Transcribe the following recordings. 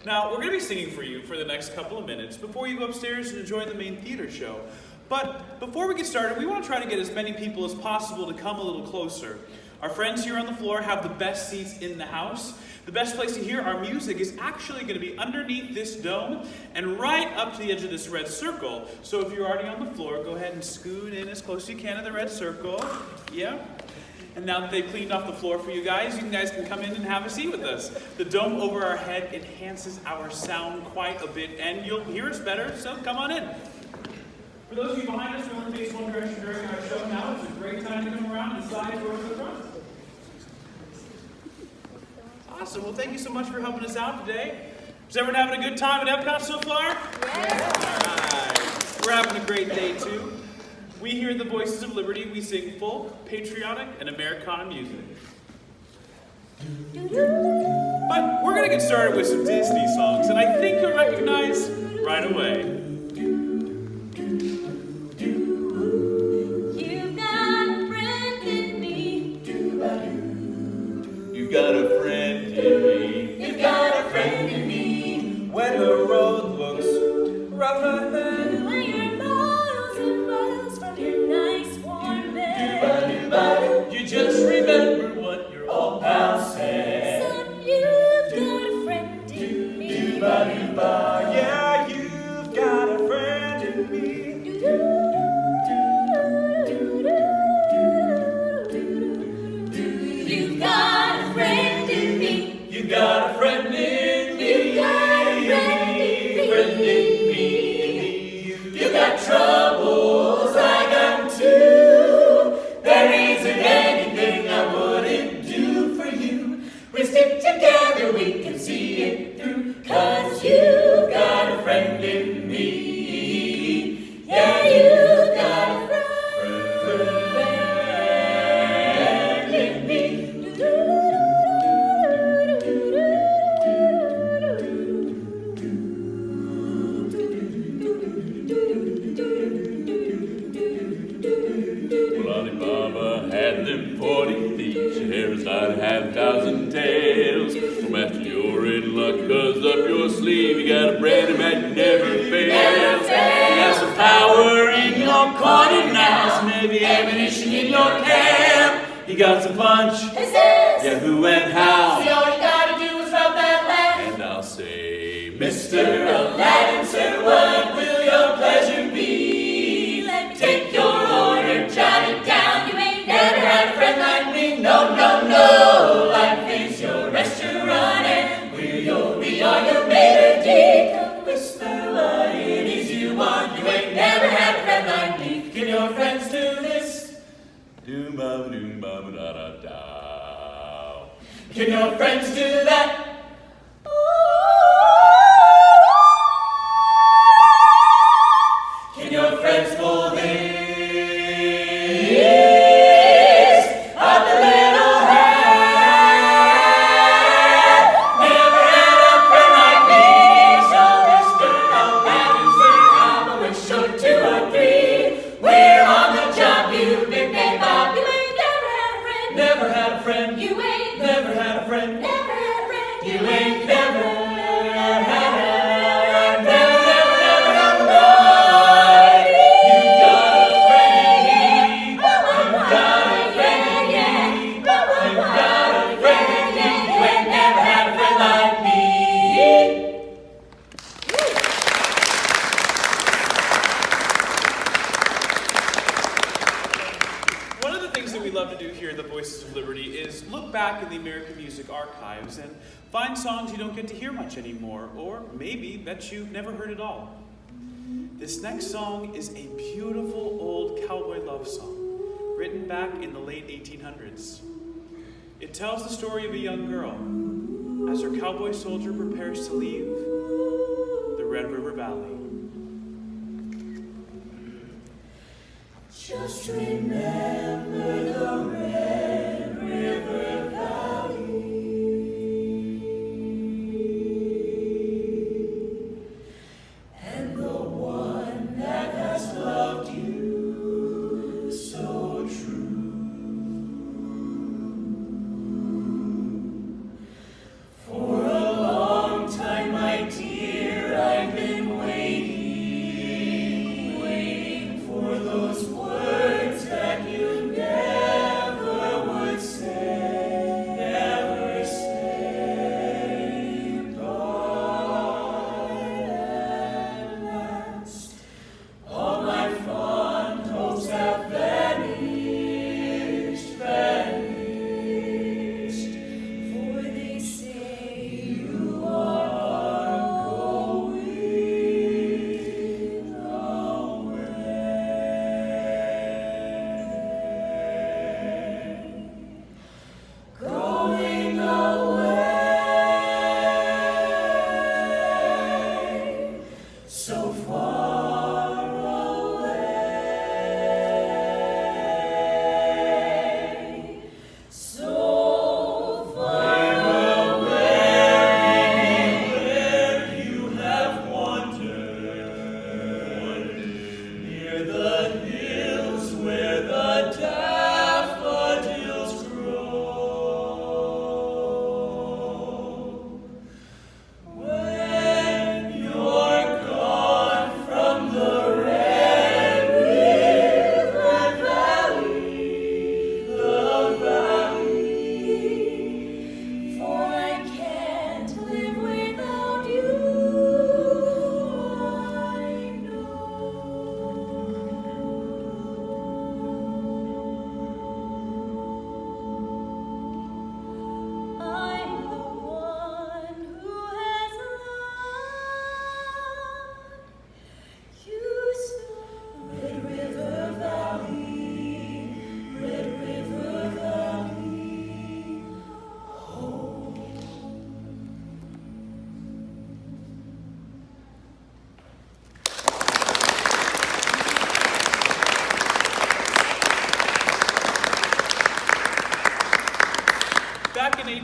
Now, we're going to be singing for you for the next couple of minutes before you go upstairs and enjoy the main theater show. But before we get started, we want to try to get as many people as possible to come a little closer. Our friends here on the floor have the best seats in the house. The best place to hear our music is actually going to be underneath this dome and right up to the edge of this red circle. So if you're already on the floor, go ahead and scoot in as close as you can to the red circle. Yeah. And now that they've cleaned off the floor for you guys can come in and have a seat with us. The dome over our head enhances our sound quite a bit, and you'll hear us better, so come on in. For those of you behind us who only face one direction during our show now, it's a great time to come around and slide over to the front. Awesome. Well, thank you so much for helping us out today. Is everyone having a good time at Epcot so far? Yeah. All right. We're having a great day, too. We here at the Voices of Liberty, we sing folk, patriotic, and Americana music. But we're going to get started with some Disney songs, and I think you'll recognize right away. You've got a friend in me. You've got a friend in me. You've got a friend in me. When the road looks rough ahead, When you're miles and miles from your nice warm bed, you just remember what your old pal said. son, you've got a friend in me. Yeah, you've got a friend in me. You've got a friend in me. You've got a friend in me. You've got a friend in me. Friend in me. You got troubles, I got them too. There isn't anything I wouldn't do for you. We stick together, we can see it through. 'Cause you've got a friend in me. Yeah, you've got a friend in me. Well, Alibaba had them 40 thieves. Scheherazade had 1,000 tales. So master, you're in luck, 'cause up your sleeve you got a brand that never fails. You got some power in your corner now, some heavy ammunition in your camp. You got some punch, yeah, who and how. See, all you gotta do is rub that lamp. And I'll say, Mr. Aladdin, sir, what will your pleasure be? Let me Take your order, jot it down. You ain't never had a friend like me. No, no, no. Life is your restaurant, and we are your maitre d'. Come whisper what it is you want. You ain't never had a friend like me. Can your friends do this? Doom ba da da da. Can your friends do that? Can your friends pull this up the little hat? Never had a friend like me, so Mr. Aladdin, sir, I'm a wish or 2 or 3. We're on the job, you've been made Bob. You ain't never had a friend. Never had a friend. You ain't Never had a friend. never had a friend. You ain't never had a One of the things that we love to do here at the Voices of Liberty is look back in the American music archives and find songs you don't get to hear much anymore, or maybe that you've never heard at all. This next song is a beautiful old cowboy love song written back in the late 1800s. It tells the story of a young girl as her cowboy soldier prepares to leave the Red River Valley. Just remember the Red River Valley, and the one that has loved you so true. For a long time, my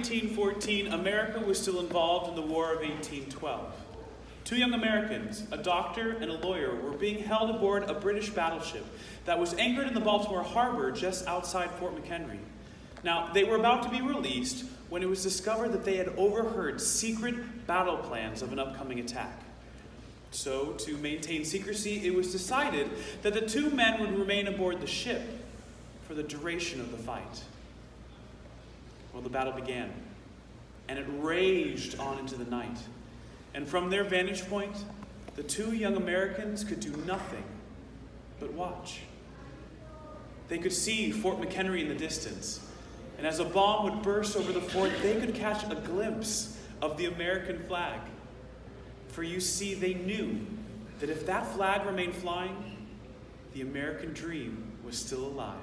1814, America was still involved in the War of 1812. Two young Americans, a doctor and a lawyer, were being held aboard a British battleship that was anchored in the Baltimore harbor just outside Fort McHenry. Now, they were about to be released when it was discovered that they had overheard secret battle plans of an upcoming attack. So, to maintain secrecy, it was decided that the two men would remain aboard the ship for the duration of the fight. Well, the battle began, and it raged on into the night. And from their vantage point, the two young Americans could do nothing but watch. They could see Fort McHenry in the distance, and as a bomb would burst over the fort, they could catch a glimpse of the American flag. For you see, they knew that if that flag remained flying, the American dream was still alive.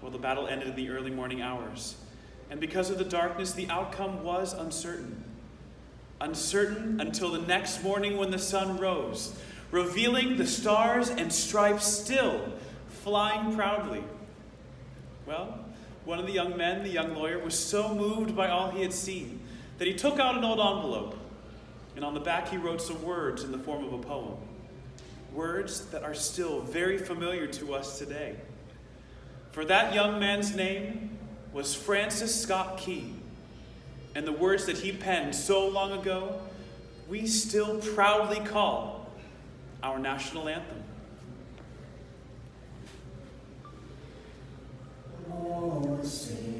Well, the battle ended in the early morning hours, and because of the darkness, the outcome was uncertain. Uncertain until the next morning when the sun rose, revealing the stars and stripes still flying proudly. Well, one of the young men, the young lawyer, was so moved by all he had seen that he took out an old envelope, and on the back he wrote some words in the form of a poem. Words that are still very familiar to us today. For that young man's name was Francis Scott Key, and the words that he penned so long ago, we still proudly call our national anthem. Oh, say